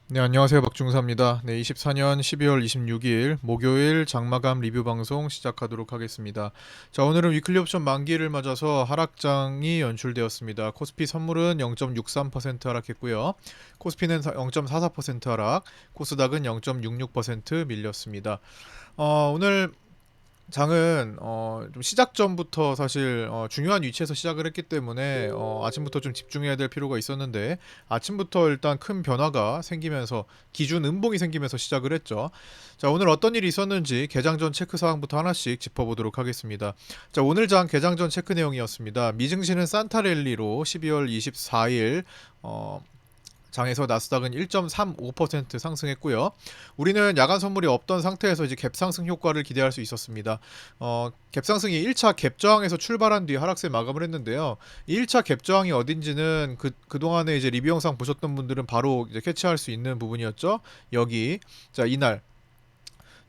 네, 안녕하세요. 박중사입니다. 네, 24년 12월 26일 목요일 장마감 리뷰 방송 시작하도록 하겠습니다. 자, 오늘은 위클리 옵션 만기를 맞아서 하락장이 연출되었습니다. 코스피 선물은 0.63% 하락했고요. 코스피는 0.44% 하락, 코스닥은 0.66% 밀렸습니다. 오늘 장은 좀 시작 전부터 사실 중요한 위치에서 시작을 했기 때문에 아침부터 좀 집중해야 될 필요가 있었는데 아침부터 일단 큰 변화가 생기면서 기준 음봉이 생기면서 시작을 했죠. 자, 오늘 어떤 일이 있었는지 개장 전 체크 사항부터 하나씩 짚어보도록 하겠습니다. 자, 오늘 장 개장 전 체크 내용이었습니다. 미증시는 산타랠리로 12월 24일 장에서 나스닥은 1.35% 상승했고요. 우리는 야간 선물이 없던 상태에서 이제 갭 상승 효과를 기대할 수 있었습니다. 갭 상승이 1차 갭 저항에서 출발한 뒤 하락세 마감을 했는데요. 이 1차 갭 저항이 어딘지는 그동안에 이제 리뷰 영상 보셨던 분들은 바로 이제 캐치할 수 있는 부분이었죠. 여기. 자, 이날.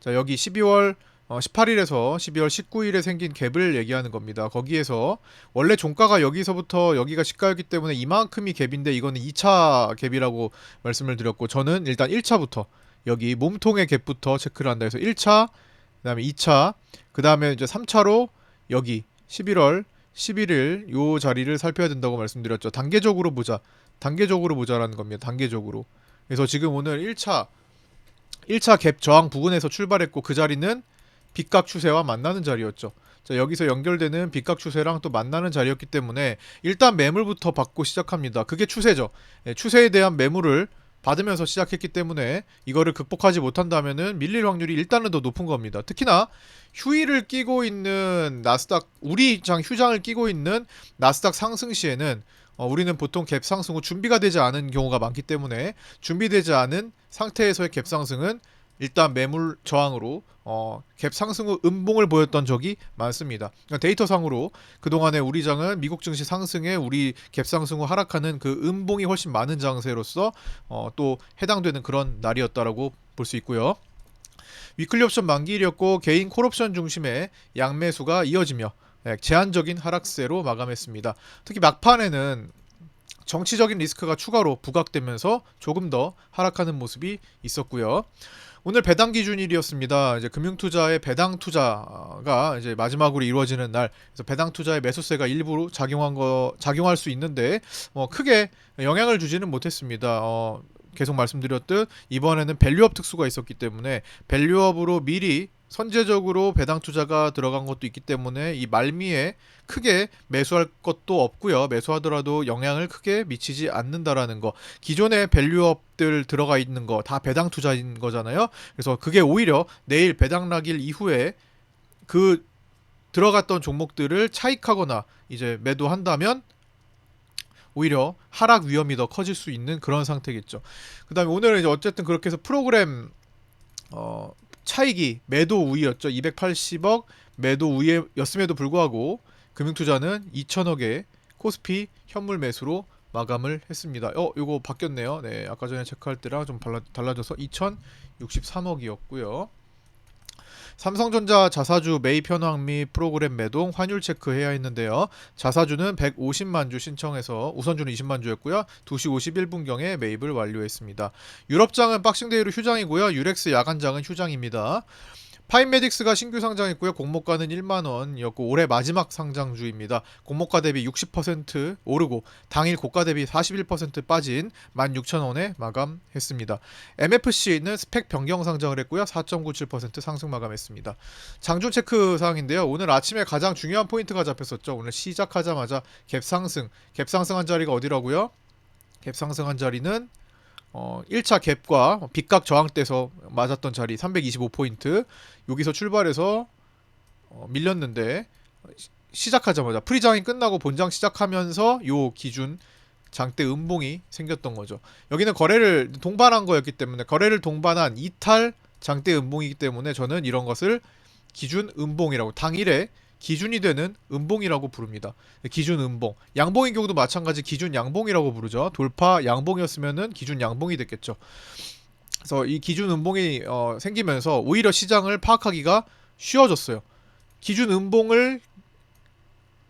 자, 여기 12월 18일에서 12월 19일에 생긴 갭을 얘기하는 겁니다. 거기에서 원래 종가가 여기서부터 여기가 시가였기 때문에 이만큼이 갭인데 이거는 2차 갭이라고 말씀을 드렸고 저는 일단 1차부터 여기 몸통의 갭부터 체크를 한다 해서 1차, 그다음에 2차, 그다음에 이제 3차로 여기 11월 11일 요 자리를 살펴야 된다고 말씀드렸죠. 단계적으로 보자. 단계적으로 보자라는 겁니다. 단계적으로. 그래서 지금 오늘 1차 갭 저항 부근에서 출발했고 그 자리는 빗각 추세와 만나는 자리였죠. 자, 여기서 연결되는 빗각 추세랑 또 만나는 자리였기 때문에 일단 매물부터 받고 시작합니다. 그게 추세죠. 추세에 대한 매물을 받으면서 시작했기 때문에 이거를 극복하지 못한다면은 밀릴 확률이 일단은 더 높은 겁니다. 특히나 휴일을 끼고 있는 나스닥 우리 장 휴장을 끼고 있는 나스닥 상승 시에는 우리는 보통 갭 상승 후 준비가 되지 않은 경우가 많기 때문에 준비되지 않은 상태에서의 갭 상승은 일단 매물 저항으로 갭 상승 후 음봉을 보였던 적이 많습니다. 그러니까 데이터상으로 그동안에 우리 장은 미국 증시 상승에 우리 갭 상승 후 하락하는 그 음봉이 훨씬 많은 장세로서 또 해당되는 그런 날이었다라고 볼 수 있고요. 위클리 옵션 만기일이었고 개인 콜옵션 중심의 양매수가 이어지며 제한적인 하락세로 마감했습니다. 특히 막판에는 정치적인 리스크가 추가로 부각되면서 조금 더 하락하는 모습이 있었고요. 오늘 배당 기준일이었습니다. 이제 금융투자의 배당 투자가 이제 마지막으로 이루어지는 날, 그래서 배당 투자의 매수세가 일부 작용할 수 있는데 크게 영향을 주지는 못했습니다. 계속 말씀드렸듯 이번에는 밸류업 특수가 있었기 때문에 밸류업으로 미리 선제적으로 배당 투자가 들어간 것도 있기 때문에 이 말미에 크게 매수할 것도 없고요. 매수하더라도 영향을 크게 미치지 않는다라는 거. 기존의 밸류업들 들어가 있는 거 다 배당 투자인 거잖아요. 그래서 그게 오히려 내일 배당 낙일 이후에 그 들어갔던 종목들을 차익하거나 이제 매도한다면 오히려 하락 위험이 더 커질 수 있는 그런 상태겠죠. 그다음에 오늘은 이제 어쨌든 그렇게 해서 프로그램 어, 차익이 매도 우위였죠. 280억 매도 우위였음에도 불구하고 금융투자는 2천억의 코스피 현물 매수로 마감을 했습니다. 이거 바뀌었네요. 네, 아까 전에 체크할 때랑 좀 달라져서 2,063억이었고요. 삼성전자 자사주 매입 현황 및 프로그램 매동 환율 체크해야 했는데요. 자사주는 150만 주 신청해서 우선주는 20만 주였고요. 2시 51분경에 매입을 완료했습니다. 유럽장은 박싱데이로 휴장이고요. 유렉스 야간장은 휴장입니다. 파인메딕스가 신규 상장했고요. 공모가는 1만원이었고 올해 마지막 상장주입니다. 공모가 대비 60% 오르고 당일 고가 대비 41% 빠진 16,000원에 마감했습니다. MFC는 스펙 변경 상장을 했고요. 4.97% 상승 마감했습니다. 장중 체크 사항인데요. 오늘 아침에 가장 중요한 포인트가 잡혔었죠. 오늘 시작하자마자 갭 상승. 갭 상승한 자리가 어디라고요? 갭 상승한 자리는 1차 갭과 빗각 저항대에서 맞았던 자리 325포인트 여기서 출발해서 밀렸는데 시작하자마자 프리장이 끝나고 본장 시작하면서 요 기준 장대 음봉이 생겼던 거죠. 여기는 거래를 동반한 거였기 때문에 거래를 동반한 이탈 장대 음봉이기 때문에 저는 이런 것을 기준 음봉이라고 당일에 기준이 되는 음봉이라고 부릅니다. 기준 음봉. 양봉인 경우도 마찬가지 기준 양봉이라고 부르죠. 돌파 양봉이었으면은 기준 양봉이 됐겠죠. 그래서 이 기준 음봉이 생기면서 오히려 시장을 파악하기가 쉬워졌어요. 기준 음봉을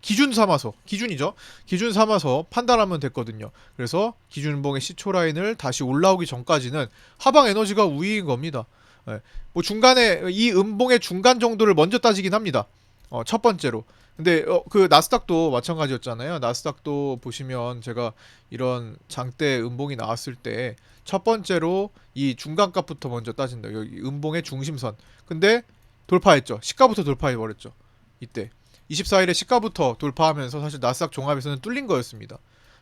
기준 삼아서, 기준이죠. 기준 삼아서 판단하면 됐거든요. 그래서 기준음봉의 시초 라인을 다시 올라오기 전까지는 하방 에너지가 우위인 겁니다. 예. 뭐 중간에 이 음봉의 중간 정도를 먼저 따지긴 합니다. 첫 번째로. 근데 그 나스닥도 마찬가지였잖아요. 나스닥도 보시면 제가 이런 장대 음봉이 나왔을 때 첫 번째로 이 중간값부터 먼저 따진다. 여기 음봉의 중심선. 근데 돌파했죠. 시가부터 돌파해 버렸죠. 이때 24일에 시가부터 돌파하면서 사실 나스닥 종합에서는 뚫린 거였습니다.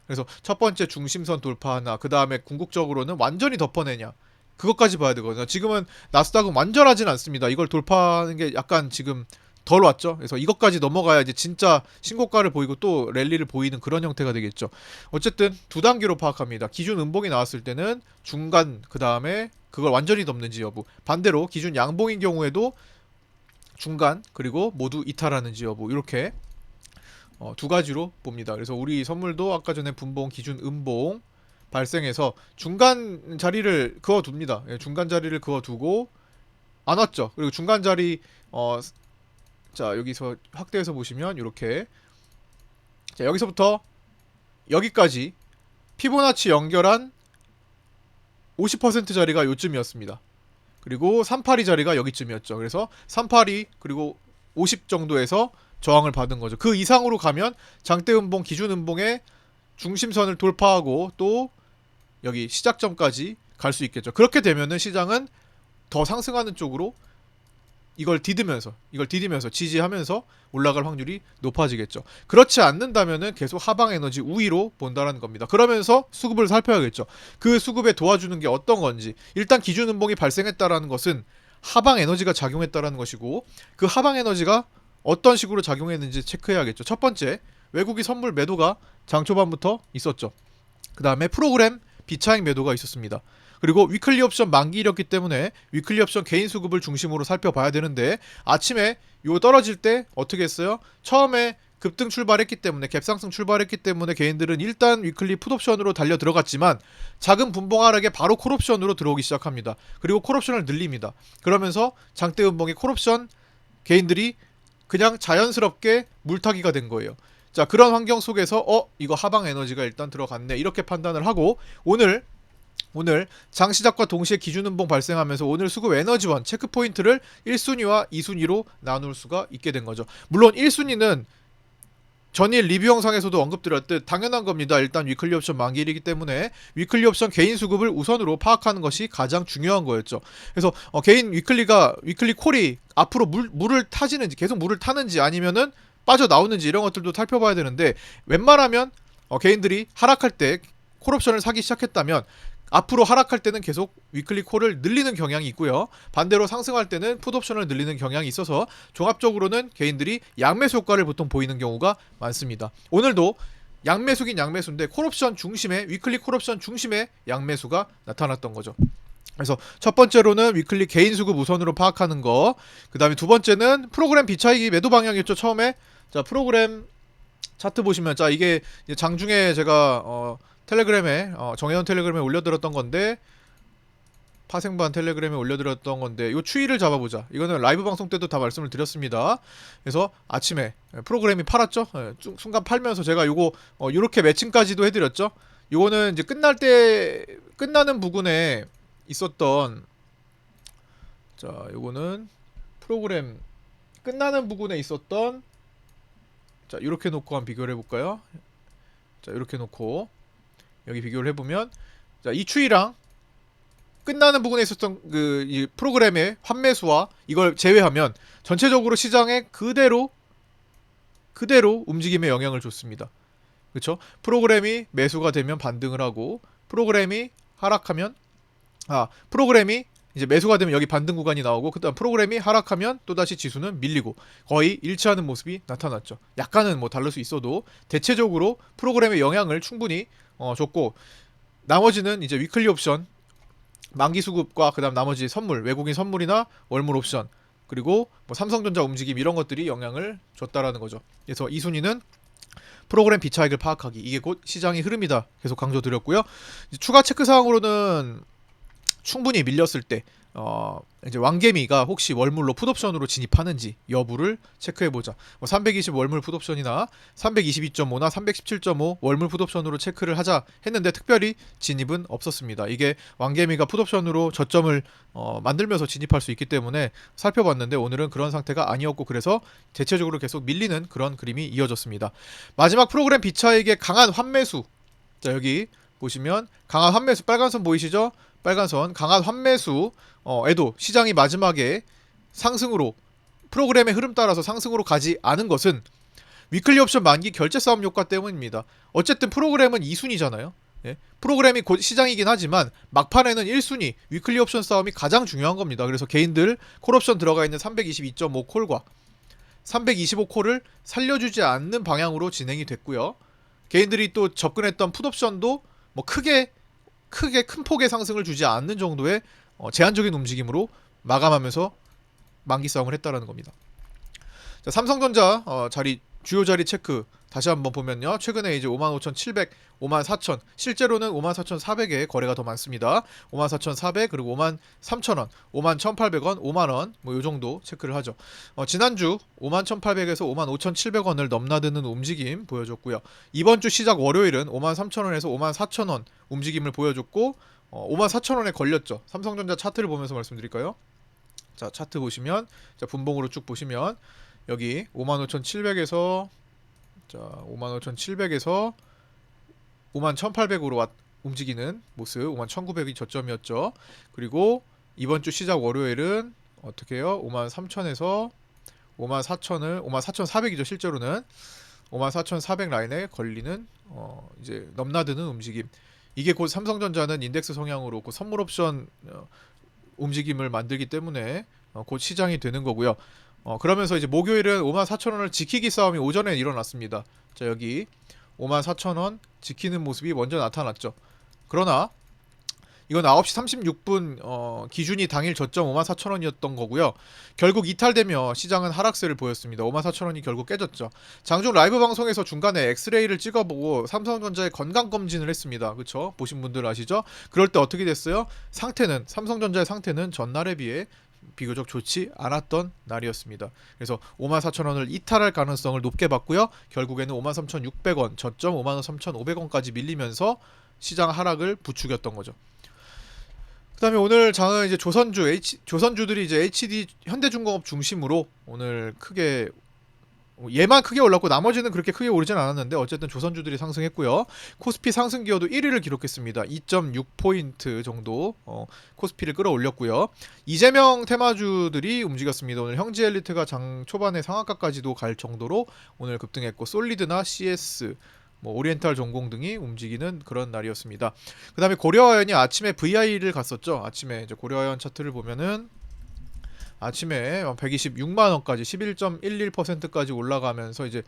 그래서 첫 번째 중심선 돌파하나, 그 다음에 궁극적으로는 완전히 덮어내냐, 그것까지 봐야 되거든요. 지금은 나스닥은 완전하진 않습니다. 이걸 돌파하는 게 약간 지금 덜 왔죠. 그래서 이것까지 넘어가야 이제 진짜 신고가를 보이고 또 랠리를 보이는 그런 형태가 되겠죠. 어쨌든 두 단계로 파악합니다. 기준 음봉이 나왔을 때는 중간, 그 다음에 그걸 완전히 덮는지 여부. 반대로 기준 양봉인 경우에도 중간, 그리고 모두 이탈하는지 여부. 이렇게 두 가지로 봅니다. 그래서 우리 선물도 아까 전에 분봉, 기준 음봉 발생해서 중간 자리를 그어둡니다. 예, 중간 자리를 그어두고 안 왔죠. 그리고 중간 자리 자, 여기서 확대해서 보시면 이렇게, 자, 여기서부터 여기까지 피보나치 연결한 50% 자리가 요쯤이었습니다. 그리고 382 자리가 여기쯤이었죠. 그래서 382 그리고 50 정도에서 저항을 받은 거죠. 그 이상으로 가면 장대 음봉, 기준 음봉의 중심선을 돌파하고 또 여기 시작점까지 갈 수 있겠죠. 그렇게 되면은 시장은 더 상승하는 쪽으로 이걸 디디면서 지지하면서 올라갈 확률이 높아지겠죠. 그렇지 않는다면은 계속 하방 에너지 우위로 본다라는 겁니다. 그러면서 수급을 살펴야겠죠. 그 수급에 도와주는 게 어떤 건지. 일단 기준 음봉이 발생했다라는 것은 하방 에너지가 작용했다라는 것이고, 그 하방 에너지가 어떤 식으로 작용했는지 체크해야겠죠. 첫 번째, 외국이 선물 매도가 장 초반부터 있었죠. 그 다음에 프로그램 비차익 매도가 있었습니다. 그리고 위클리 옵션 만기일이었기 때문에 위클리 옵션 개인 수급을 중심으로 살펴봐야 되는데, 아침에 요 떨어질 때 어떻게 했어요? 처음에 급등 출발했기 때문에, 갭상승 출발했기 때문에 개인들은 일단 위클리 풋옵션으로 달려 들어갔지만 작은 분봉 하락에 바로 콜옵션으로 들어오기 시작합니다. 그리고 콜옵션을 늘립니다. 그러면서 장대 음봉의 콜옵션 개인들이 그냥 자연스럽게 물타기가 된 거예요. 자, 그런 환경 속에서 이거 하방 에너지가 일단 들어갔네, 이렇게 판단을 하고, 오늘 장 시작과 동시에 기준 음봉 발생하면서 오늘 수급 에너지원 체크 포인트를 1순위와 2순위로 나눌 수가 있게 된 거죠. 물론 1순위는 전일 리뷰 영상에서도 언급드렸듯 당연한 겁니다. 일단 위클리 옵션 만기일이기 때문에 위클리 옵션 개인 수급을 우선으로 파악하는 것이 가장 중요한 거였죠. 그래서 개인 위클리 콜이 앞으로 물을 타지는지, 계속 물을 타는지, 아니면은 빠져나오는지, 이런 것들도 살펴봐야 되는데, 웬만하면 개인들이 하락할 때 콜옵션을 사기 시작했다면 앞으로 하락할 때는 계속 위클리 콜을 늘리는 경향이 있고요. 반대로 상승할 때는 풋옵션을 늘리는 경향이 있어서 종합적으로는 개인들이 양매수 효과를 보통 보이는 경우가 많습니다. 오늘도 양매수긴 양매수인데 콜옵션 중심의, 위클리 콜옵션 중심의 양매수가 나타났던 거죠. 그래서 첫 번째로는 위클리 개인 수급 우선으로 파악하는 거, 그 다음에 두 번째는 프로그램 비차익이 매도 방향이었죠. 처음에. 자, 프로그램 차트 보시면, 자, 이게 장중에 제가 텔레그램에 정혜원 텔레그램에 올려드렸던 건데, 파생반 텔레그램에 올려드렸던 건데, 이 추이를 잡아보자. 이거는 라이브 방송 때도 다 말씀을 드렸습니다. 그래서 아침에 프로그램이 팔았죠. 순간 팔면서 제가 요거 요렇게 매칭까지도 해드렸죠. 요거는 이제 끝나는 부분에 있었던, 자, 요거는 프로그램 끝나는 부분에 있었던, 자, 이렇게 놓고 한번 비교를 해볼까요? 자, 이렇게 놓고 여기 비교를 해보면, 자, 이 추이랑 끝나는 부분에 있었던 이 프로그램의 환매수와 이걸 제외하면 전체적으로 시장에 그대로 움직임에 영향을 줬습니다. 그렇죠? 프로그램이 매수가 되면 반등을 하고, 프로그램이 하락하면, 프로그램이 이제 매수가 되면 여기 반등 구간이 나오고, 그다음 프로그램이 하락하면 또다시 지수는 밀리고, 거의 일치하는 모습이 나타났죠. 약간은 뭐 다를 수 있어도 대체적으로 프로그램의 영향을 충분히 줬고, 나머지는 이제 위클리 옵션 만기 수급과 그다음 나머지 선물, 외국인 선물이나 월물 옵션, 그리고 뭐 삼성전자 움직임, 이런 것들이 영향을 줬다라는 거죠. 그래서 이 순위는 프로그램 비차익을 파악하기, 이게 곧 시장의 흐름이다, 계속 강조드렸고요. 추가 체크사항으로는 충분히 밀렸을 때, 이제 왕개미가 혹시 월물로 풋옵션으로 진입하는지 여부를 체크해보자. 뭐 320 월물 풋옵션이나 322.5나 317.5 월물 풋옵션으로 체크를 하자 했는데 특별히 진입은 없었습니다. 이게 왕개미가 풋옵션으로 저점을 만들면서 진입할 수 있기 때문에 살펴봤는데 오늘은 그런 상태가 아니었고 그래서 대체적으로 계속 밀리는 그런 그림이 이어졌습니다. 마지막 프로그램 비차익의 강한 환매수. 자, 여기 보시면 강한 환매수 빨간 선 보이시죠? 빨간 선 강한 환매수 에도 시장이 마지막에 상승으로 프로그램의 흐름 따라서 상승으로 가지 않은 것은 위클리 옵션 만기 결제 싸움 효과 때문입니다. 어쨌든 프로그램은 2순위잖아요. 예? 프로그램이 곧 시장이긴 하지만 막판에는 1순위 위클리 옵션 싸움이 가장 중요한 겁니다. 그래서 개인들 콜옵션 들어가 있는 322.5 콜과 325 콜을 살려주지 않는 방향으로 진행이 됐고요. 개인들이 또 접근했던 풋옵션도 뭐 크게 큰 폭의 상승을 주지 않는 정도의 제한적인 움직임으로 마감하면서 만기 싸움을 했다라는 겁니다. 자, 삼성전자 주요 자리 체크 다시 한번 보면요. 최근에 이제 55,700, 54,000 실제로는 54,400에 거래가 더 많습니다. 54,400 그리고 53,000원, 51,800원, 5만원 뭐 요정도 체크를 하죠. 지난주 51,800에서 55,700원을 넘나드는 움직임 보여줬고요. 이번주 시작 월요일은 53,000원에서 54,000원 움직임을 보여줬고 54,000원에 걸렸죠. 삼성전자 차트를 보면서 말씀드릴까요? 자, 차트 보시면 자, 분봉으로 쭉 보시면 여기 55,700에서 자, 55,700에서 51,800으로 움직이는 모습. 51,900이 저점이었죠. 그리고 이번 주 시작 월요일은 어떻게 해요? 53,000에서 54,000을 54,400이죠. 실제로는 54,400 라인에 걸리는 이제 넘나드는 움직임. 이게 곧 삼성전자는 인덱스 성향으로 곧 선물 옵션 움직임을 만들기 때문에 곧 시장이 되는 거고요. 그러면서 이제 목요일은 54,000원을 지키기 싸움이 오전에 일어났습니다. 자, 여기 54,000원 지키는 모습이 먼저 나타났죠. 그러나 이건 9시 36분 기준이 당일 저점 54,000원이었던 거고요. 결국 이탈되며 시장은 하락세를 보였습니다. 54,000원이 결국 깨졌죠. 장중 라이브 방송에서 중간에 엑스레이를 찍어보고 삼성전자의 건강검진을 했습니다. 그쵸? 보신 분들 아시죠? 그럴 때 어떻게 됐어요? 삼성전자의 상태는 전날에 비해 비교적 좋지 않았던 날이었습니다. 그래서 54,000원을 이탈할 가능성을 높게 봤고요. 결국에는 53,600원, 저점 53,500원까지 밀리면서 시장 하락을 부추겼던 거죠. 그다음에 오늘 장은 이제 조선주들이 이제 HD 현대중공업 중심으로 오늘 크게 얘만 크게 올랐고 나머지는 그렇게 크게 오르진 않았는데 어쨌든 조선주들이 상승했고요. 코스피 상승 기여도 1위를 기록했습니다. 2.6포인트 정도 코스피를 끌어올렸고요. 이재명 테마주들이 움직였습니다. 오늘 형지 엘리트가 장 초반에 상한가까지도 갈 정도로 오늘 급등했고 솔리드나 CS 뭐 오리엔탈 전공 등이 움직이는 그런 날이었습니다. 그 다음에 고려아연이 아침에 VI를 갔었죠. 아침에 이제 고려아연 차트를 보면은 아침에 126만원까지 11.11%까지 올라가면서 이제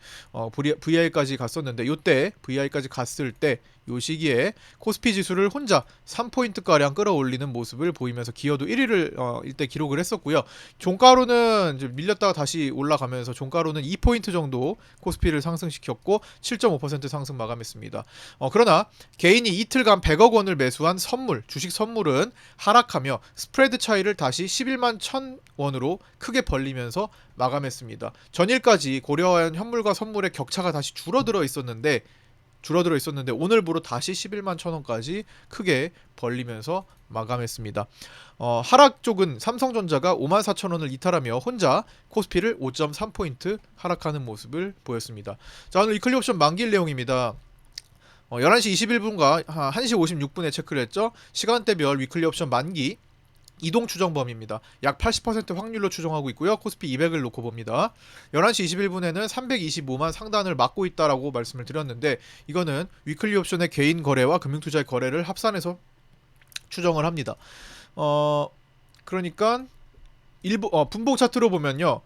VI까지 갔었는데 요때 VI까지 갔을 때 요 시기에 코스피 지수를 혼자 3포인트가량 끌어올리는 모습을 보이면서 기어도 1위를 이때 기록을 했었고요. 종가로는 이제 밀렸다가 다시 올라가면서 종가로는 2포인트 정도 코스피를 상승시켰고 7.5% 상승 마감했습니다. 그러나 개인이 이틀간 100억 원을 매수한 주식 선물은 하락하며 스프레드 차이를 다시 11만 1,000원으로 크게 벌리면서 마감했습니다. 전일까지 고려아연 현물과 선물의 격차가 다시 줄어들어 있었는데 오늘부로 다시 11만 1,000원까지 크게 벌리면서 마감했습니다. 하락 쪽은 삼성전자가 54,000원을 이탈하며 혼자 코스피를 5.3포인트 하락하는 모습을 보였습니다. 자, 오늘 위클리 옵션 만기일 내용입니다. 11시 21분과 1시 56분에 체크를 했죠. 시간대별 위클리 옵션 만기 이동 추정 범위입니다. 약 80% 확률로 추정하고 있고요. 코스피 200을 놓고 봅니다. 11시 21분에는 325만 상단을 막고 있다라고 말씀을 드렸는데 이거는 위클리 옵션의 개인 거래와 금융투자의 거래를 합산해서 추정을 합니다. 그러니까 분봉 차트로 보면요.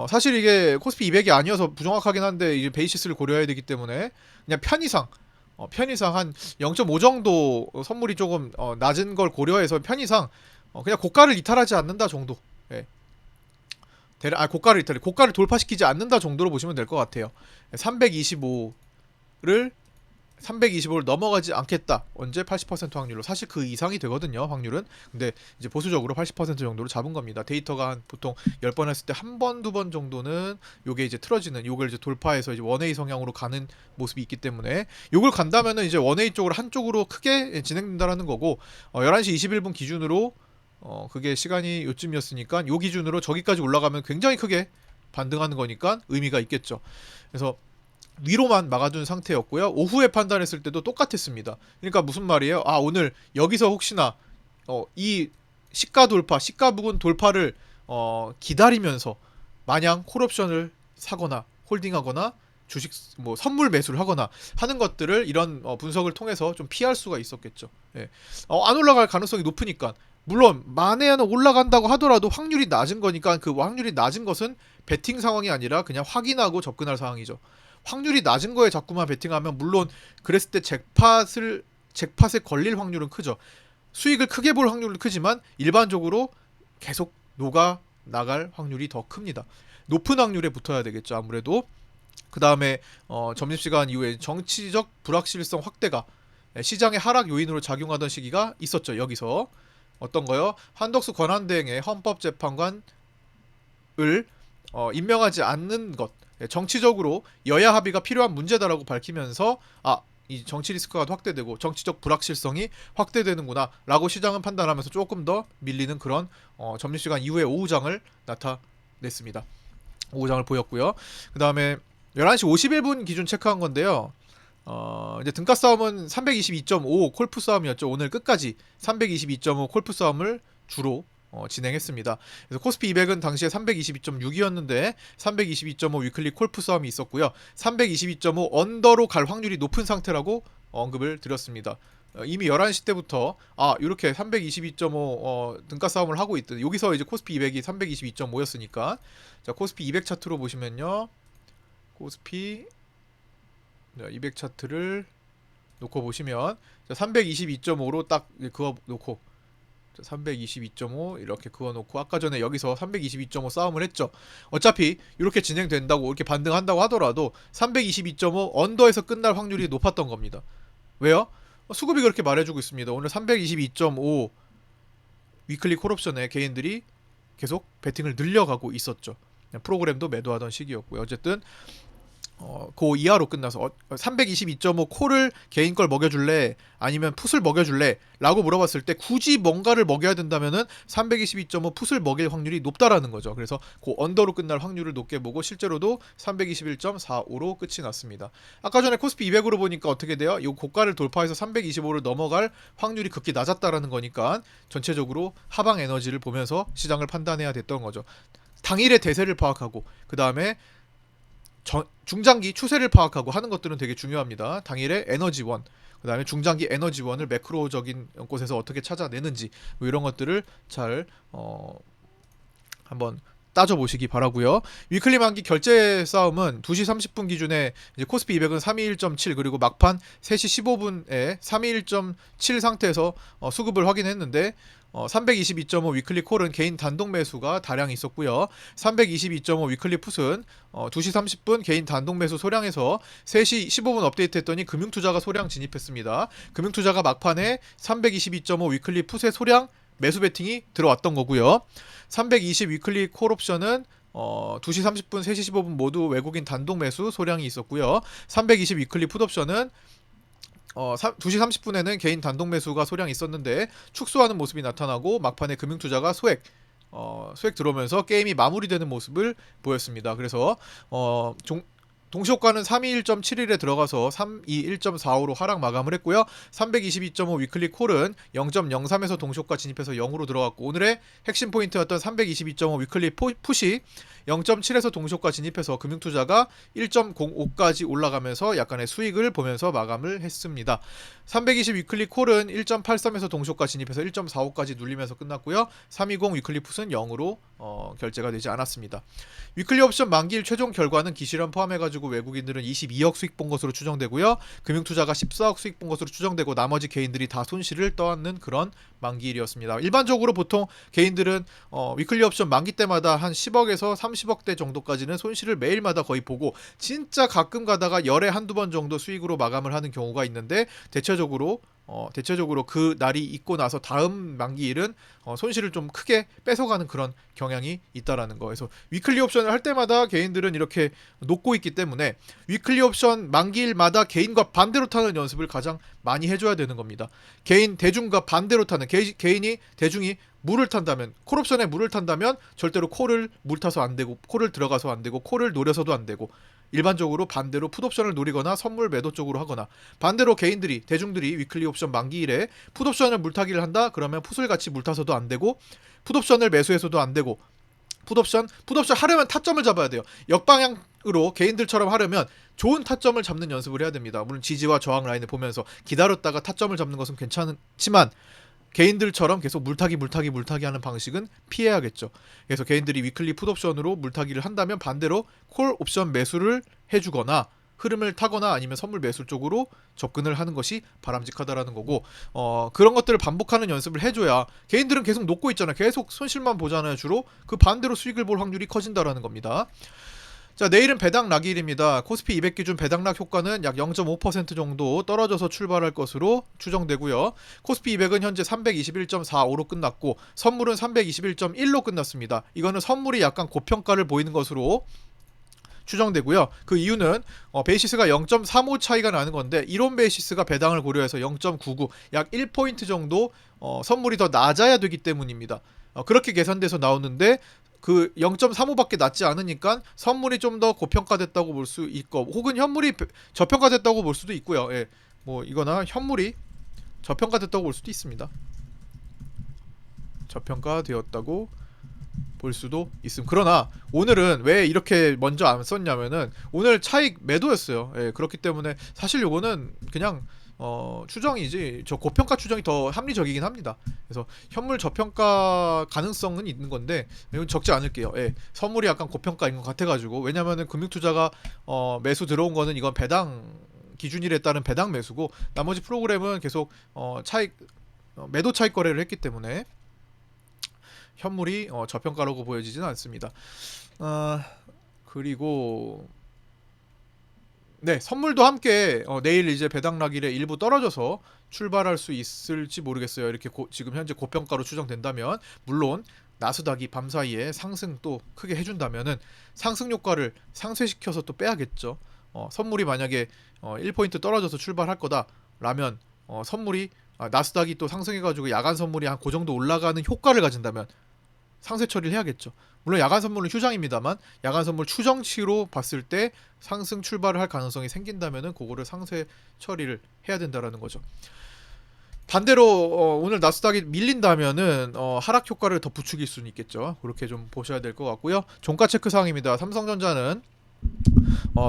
사실 이게 코스피 200이 아니어서 부정확하긴 한데 이제 베이시스를 고려해야 되기 때문에 그냥 편의상 한 0.5 정도 선물이 조금 낮은 걸 고려해서 편의상 그냥 고가를 이탈하지 않는다 정도. 예. 고가를 돌파시키지 않는다 정도로 보시면 될 것 같아요. 325를 325를 넘어가지 않겠다. 언제 80% 확률로. 사실 그 이상이 되거든요, 확률은. 근데 이제 보수적으로 80% 정도로 잡은 겁니다. 데이터가 한 보통 10번 했을 때 한 번, 두 번 정도는 요게 이제 틀어지는, 요걸 이제 돌파해서 이제 원웨이 성향으로 가는 모습이 있기 때문에 요걸 간다면은 이제 원웨이 쪽으로 한쪽으로 크게 진행된다라는 거고, 11시 21분 기준으로 그게 시간이 요쯤이었으니까 요 기준으로 저기까지 올라가면 굉장히 크게 반등하는 거니까 의미가 있겠죠. 그래서 위로만 막아둔 상태였고요. 오후에 판단했을 때도 똑같았습니다. 그러니까 무슨 말이에요? 아, 오늘 여기서 혹시나 이 시가 돌파, 시가 부근 돌파를 기다리면서 마냥 콜옵션을 사거나 홀딩하거나 주식 뭐 선물 매수를 하거나 하는 것들을 이런 분석을 통해서 좀 피할 수가 있었겠죠. 예. 안 올라갈 가능성이 높으니까. 물론 만에 하나 올라간다고 하더라도 확률이 낮은 거니까 그 확률이 낮은 것은 베팅 상황이 아니라 그냥 확인하고 접근할 상황이죠. 확률이 낮은 거에 자꾸만 베팅하면 물론 그랬을 때 잭팟에 걸릴 확률은 크죠. 수익을 크게 볼 확률은 크지만 일반적으로 계속 녹아 나갈 확률이 더 큽니다. 높은 확률에 붙어야 되겠죠. 아무래도 그 다음에 점심시간 이후에 정치적 불확실성 확대가 시장의 하락 요인으로 작용하던 시기가 있었죠. 여기서 어떤 거요? 한덕수 권한대행의 헌법재판관을 임명하지 않는 것, 정치적으로 여야 합의가 필요한 문제다라고 밝히면서 이 정치 리스크가 확대되고 정치적 불확실성이 확대되는구나 라고 시장은 판단하면서 조금 더 밀리는 그런 점심시간 이후에 오후장을 나타냈습니다. 오후장을 보였고요. 그 다음에 11시 51분 기준 체크한 건데요. 이제 등가 싸움은 322.5 콜프 싸움이었죠. 오늘 끝까지 322.5 콜프 싸움을 주로 진행했습니다. 그래서 코스피 200은 당시에 322.6이었는데 322.5 위클리 콜프 싸움이 있었고요. 322.5 언더로 갈 확률이 높은 상태라고 언급을 드렸습니다. 이미 11시 때부터 이렇게 322.5 등가 싸움을 하고 있던, 여기서 이제 코스피 200이 322.5였으니까 자, 코스피 200 차트로 보시면요. 코스피 200 차트를 놓고 보시면 322.5로 딱 그거 놓고 322.5 이렇게 그어놓고 아까 전에 여기서 322.5 싸움을 했죠. 어차피 이렇게 진행된다고 이렇게 반등한다고 하더라도 322.5 언더에서 끝날 확률이 높았던 겁니다. 왜요? 수급이 그렇게 말해주고 있습니다. 오늘 322.5 위클리 콜옵션에 개인들이 계속 베팅을 늘려가고 있었죠. 프로그램도 매도하던 시기였고요. 어쨌든 그 이하로 끝나서 322.5 콜을 개인 걸 먹여줄래? 아니면 풋을 먹여줄래? 라고 물어봤을 때 굳이 뭔가를 먹여야 된다면은 322.5 풋을 먹일 확률이 높다라는 거죠. 그래서 그 언더로 끝날 확률을 높게 보고 실제로도 321.45로 끝이 났습니다. 아까 전에 코스피 200으로 보니까 어떻게 돼요? 이 고가를 돌파해서 325를 넘어갈 확률이 극히 낮았다라는 거니까 전체적으로 하방 에너지를 보면서 시장을 판단해야 됐던 거죠. 당일의 대세를 파악하고 그 다음에 중장기 추세를 파악하고 하는 것들은 되게 중요합니다. 당일의 에너지원, 그 다음에 중장기 에너지원을 매크로적인 곳에서 어떻게 찾아내는지 뭐 이런 것들을 잘 한번 따져보시기 바라고요. 위클리 만기 결제 싸움은 2시 30분 기준에 이제 코스피 200은 321.7 그리고 막판 3시 15분에 321.7 상태에서 수급을 확인했는데 322.5 위클리 콜은 개인 단독 매수가 다량 있었고요. 322.5 위클리 풋은 2시 30분 개인 단독 매수 소량에서 3시 15분 업데이트했더니 금융투자가 소량 진입했습니다. 금융투자가 막판에 322.5 위클리 풋의 소량 매수 베팅이 들어왔던 거고요. 320 위클리 콜 옵션은 2시 30분, 3시 15분 모두 외국인 단독 매수 소량이 있었고요. 320 위클리 풋 옵션은 2시 30분에는 개인 단독 매수가 소량 있었는데 축소하는 모습이 나타나고 막판에 금융투자가 소액 들어오면서 게임이 마무리되는 모습을 보였습니다. 그래서 동시효과는 321.71에 들어가서 321.45로 하락 마감을 했고요. 322.5 위클리 콜은 0.03에서 동시효과 진입해서 0으로 들어갔고 오늘의 핵심 포인트였던 322.5 위클리 풋이 0.7에서 동시효과 진입해서 금융투자가 1.05까지 올라가면서 약간의 수익을 보면서 마감을 했습니다. 320 위클리 콜은 1.83에서 동시효과 진입해서 1.45까지 눌리면서 끝났고요. 320 위클리 풋은 0으로 결제가 되지 않았습니다. 위클리 옵션 만기일 최종 결과는 기실현 포함해가지고 해가지고 외국인들은 22억 수익 본 것으로 추정되고요. 금융투자가 14억 수익 본 것으로 추정되고 나머지 개인들이 다 손실을 떠안는 그런 만기일이었습니다. 일반적으로 보통 개인들은 위클리 옵션 만기 때마다 한 10억에서 30억대 정도까지는 손실을 매일마다 거의 보고 진짜 가끔 가다가 열에 한두 번 정도 수익으로 마감을 하는 경우가 있는데 대체적으로 그 날이 있고 나서 다음 만기일은 손실을 좀 크게 뺏어가는 그런 경향이 있다라는 거. 그래서 위클리 옵션을 할 때마다 개인들은 이렇게 놓고 있기 때문에 위클리 옵션 만기일마다 개인과 반대로 타는 연습을 가장 많이 해줘야 되는 겁니다. 대중과 반대로 타는 대중이 물을 탄다면 콜옵션에 물을 탄다면 절대로 콜을 물 타서 안 되고 콜을 들어가서 안 되고 콜을 노려서도 안 되고 일반적으로 반대로 풋옵션을 노리거나 선물 매도 쪽으로 하거나 반대로 대중들이 위클리 옵션 만기일에 풋옵션을 물타기를 한다 그러면 풋을 같이 물타서도 안 되고 풋옵션을 매수해서도 안 되고 풋옵션 하려면 타점을 잡아야 돼요. 역방향으로 개인들처럼 하려면 좋은 타점을 잡는 연습을 해야 됩니다. 물론 지지와 저항 라인을 보면서 기다렸다가 타점을 잡는 것은 괜찮지만 개인들처럼 계속 물타기 하는 방식은 피해야겠죠. 그래서 개인들이 위클리 풋옵션으로 물타기를 한다면 반대로 콜 옵션 매수를 해주거나 흐름을 타거나 아니면 선물 매수 쪽으로 접근을 하는 것이 바람직하다라는 거고 그런 것들을 반복하는 연습을 해줘야 개인들은 계속 놓고 있잖아요. 계속 손실만 보잖아요. 주로 그 반대로 수익을 볼 확률이 커진다라는 겁니다. 자, 내일은 배당 락일입니다. 코스피 200 기준 배당 락 효과는 약 0.5% 정도 떨어져서 출발할 것으로 추정되고요. 코스피 200은 현재 321.45로 끝났고 선물은 321.1로 끝났습니다. 이거는 선물이 약간 고평가를 보이는 것으로 추정되고요. 그 이유는 베이시스가 0.35 차이가 나는 건데 이론 베이시스가 배당을 고려해서 0.99 약 1포인트 정도 선물이 더 낮아야 되기 때문입니다. 그렇게 계산돼서 나오는데 그 0.35밖에 낮지 않으니까 선물이 좀 더 고평가됐다고 볼 수 있고 혹은 현물이 저평가됐다고 볼 수도 있고요. 예. 뭐 이거나 현물이 저평가됐다고 볼 수도 있습니다. 저평가되었다고 볼 수도 있음. 그러나 오늘은 왜 이렇게 먼저 안 썼냐면은 오늘 차익 매도였어요. 예. 그렇기 때문에 사실 요거는 그냥 추정이지 저 고평가 추정이 더 합리적이긴 합니다. 그래서 현물 저평가 가능성은 있는 건데 이건 적지 않을게요. 예. 선물이 약간 고평가인 것 같아가지고 왜냐면은 금융투자가 매수 들어온 거는 이건 배당 기준일에 따른 배당 매수고 나머지 프로그램은 계속 매도 차익 거래를 했기 때문에 현물이 저평가라고 보여지지는 않습니다. 그리고 네, 선물도 함께 내일 이제 배당락일에 일부 떨어져서 출발할 수 있을지 모르겠어요. 이렇게 지금 현재 고평가로 추정된다면 물론 나스닥이 밤사이에 상승 또 크게 해준다면은 상승 효과를 상쇄시켜서 또 빼야겠죠. 선물이 만약에 1포인트 떨어져서 출발할 거다라면 선물이 나스닥이 또 상승해가지고 야간 선물이 한 그 정도 올라가는 효과를 가진다면 상세 처리를 해야겠죠. 물론 야간 선물은 휴장입니다만 야간 선물 추정치로 봤을 때 상승 출발을 할 가능성이 생긴다면은 그거를 상세 처리를 해야 된다라는 거죠. 반대로 오늘 나스닥이 밀린다면은 하락 효과를 더 부추길 수는 있겠죠. 그렇게 좀 보셔야 될 것 같고요. 종가 체크 사항입니다. 삼성전자는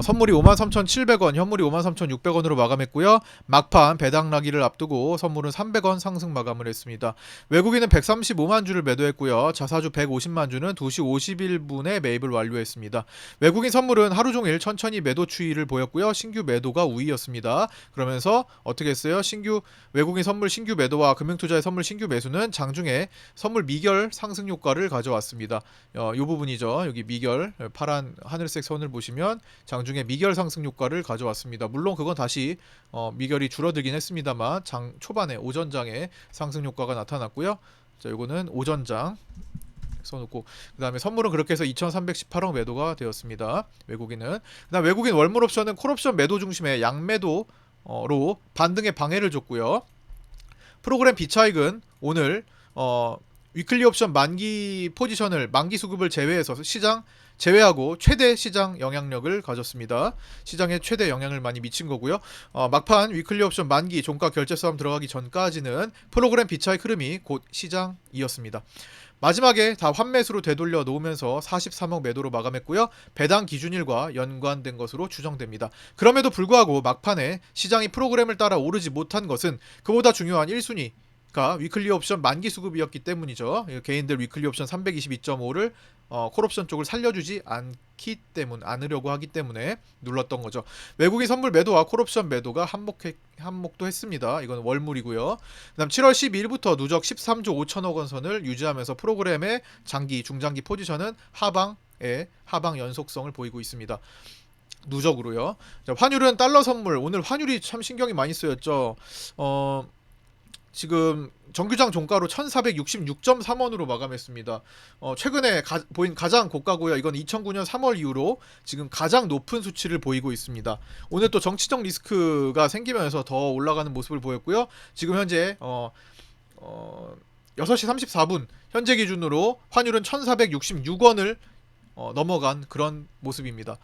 선물이 53,700원, 현물이 53,600원으로 마감했고요. 막판 배당 나기를 앞두고 선물은 300원 상승 마감을 했습니다. 외국인은 135만 주를 매도했고요. 자사주 150만 주는 2시 51분에 매입을 완료했습니다. 외국인 선물은 하루 종일 천천히 매도 추이를 보였고요. 신규 매도가 우위였습니다. 그러면서 어떻게 했어요? 외국인 선물 신규 매도와 금융투자의 선물 신규 매수는 장중에 선물 미결 상승 효과를 가져왔습니다. 이 부분이죠. 여기 미결 파란 하늘색 선을 보시면 장중에 미결 상승 효과를 가져왔습니다. 물론 그건 다시 미결이 줄어들긴 했습니다만 장 초반에 오전장에 상승 효과가 나타났고요. 자, 이거는 오전장 써놓고 그 다음에 선물은 그렇게 해서 2318억 매도가 되었습니다. 외국인은 그 다음 외국인 월물 옵션은 콜옵션 매도 중심의 양매도로 반등에 방해를 줬고요. 프로그램 비차익은 오늘 위클리 옵션 만기 수급을 제외하고 최대 시장 영향력을 가졌습니다. 시장에 최대 영향을 많이 미친 거고요. 막판 위클리 옵션 만기 종가 결제 싸움 들어가기 전까지는 프로그램 비차익 흐름이 곧 시장이었습니다. 마지막에 다 환매수로 되돌려 놓으면서 43억 매도로 마감했고요. 배당 기준일과 연관된 것으로 추정됩니다. 그럼에도 불구하고 막판에 시장이 프로그램을 따라 오르지 못한 것은 그보다 중요한 1순위 위클리 옵션 만기 수급이었기 때문이죠. 개인들 위클리 옵션 322.5를 콜옵션 쪽을 살려주지 않으려고 하기 때문에 눌렀던 거죠. 외국인 선물 매도와 콜옵션 매도가 한목도 했습니다. 이건 월물이고요. 그다음 7월 12일부터 누적 13조 5천억 원 선을 유지하면서 프로그램의 장기, 중장기 포지션은 하방 연속성을 보이고 있습니다. 누적으로요. 자, 환율은 달러 선물. 오늘 환율이 참 신경이 많이 쓰였죠. 지금 정규장 종가로 1466.3원으로 마감했습니다. 최근에 보인 가장 고가고요. 이건 2009년 3월 이후로 지금 가장 높은 수치를 보이고 있습니다. 오늘 또 정치적 리스크가 생기면서 더 올라가는 모습을 보였고요. 지금 현재 6시 34분 현재 기준으로 환율은 1466원을 넘어간 그런 모습입니다.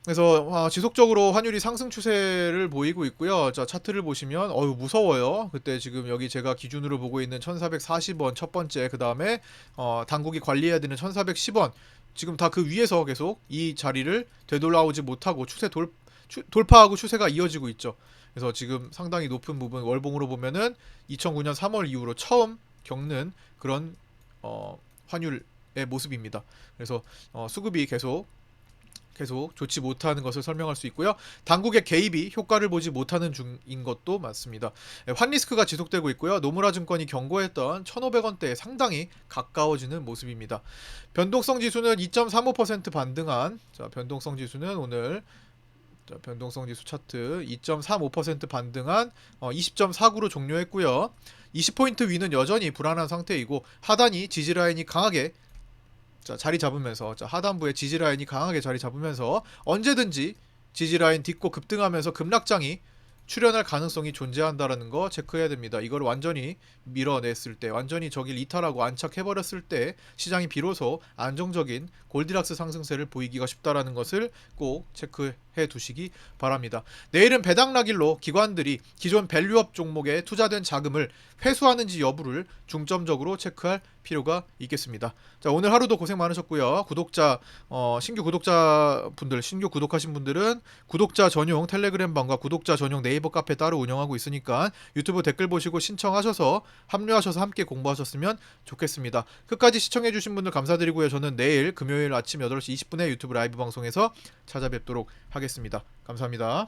그래서 지속적으로 환율이 상승 추세를 보이고 있고요. 자, 차트를 보시면 무서워요. 그때 지금 여기 제가 기준으로 보고 있는 1440원 첫 번째, 그 다음에 당국이 관리해야 되는 1410원, 지금 다 그 위에서 계속 이 자리를 되돌아오지 못하고 돌파하고 추세가 이어지고 있죠. 그래서 지금 상당히 높은 부분, 월봉으로 보면은 2009년 3월 이후로 처음 겪는 그런 환율의 모습입니다. 그래서 수급이 계속 좋지 못하는 것을 설명할 수 있고요. 당국의 개입이 효과를 보지 못하는 중인 것도 맞습니다. 환리스크가 지속되고 있고요. 노무라 증권이 경고했던 1,500원대에 상당히 가까워지는 모습입니다. 변동성 지수는 2.35% 반등한, 자, 변동성 지수는 오늘 변동성 지수 차트 2.35% 반등한 20.49로 종료했고요. 20포인트 위는 여전히 불안한 상태이고 하단이 지지라인이 강하게 자리 잡으면서, 하단부에 지지라인이 강하게 자리 잡으면서 언제든지 지지라인 딛고 급등하면서 급락장이 출현할 가능성이 존재한다라는 거 체크해야 됩니다. 이걸 완전히 밀어냈을 때, 완전히 저길 이탈하고 안착해버렸을 때 시장이 비로소 안정적인 골디락스 상승세를 보이기가 쉽다라는 것을 꼭 체크해 두시기 바랍니다. 내일은 배당 낙일로 기관들이 기존 밸류업 종목에 투자된 자금을 회수하는지 여부를 중점적으로 체크할 필요가 있겠습니다. 자, 오늘 하루도 고생 많으셨고요. 신규 구독자분들, 신규 구독하신 분들은 구독자 전용 텔레그램 방과 구독자 전용 네이버 카페 따로 운영하고 있으니까 유튜브 댓글 보시고 신청하셔서 합류하셔서 함께 공부하셨으면 좋겠습니다. 끝까지 시청해주신 분들 감사드리고요. 저는 내일 금요일 아침 8시 20분에 유튜브 라이브 방송에서 찾아뵙도록 하겠습니다. 감사합니다.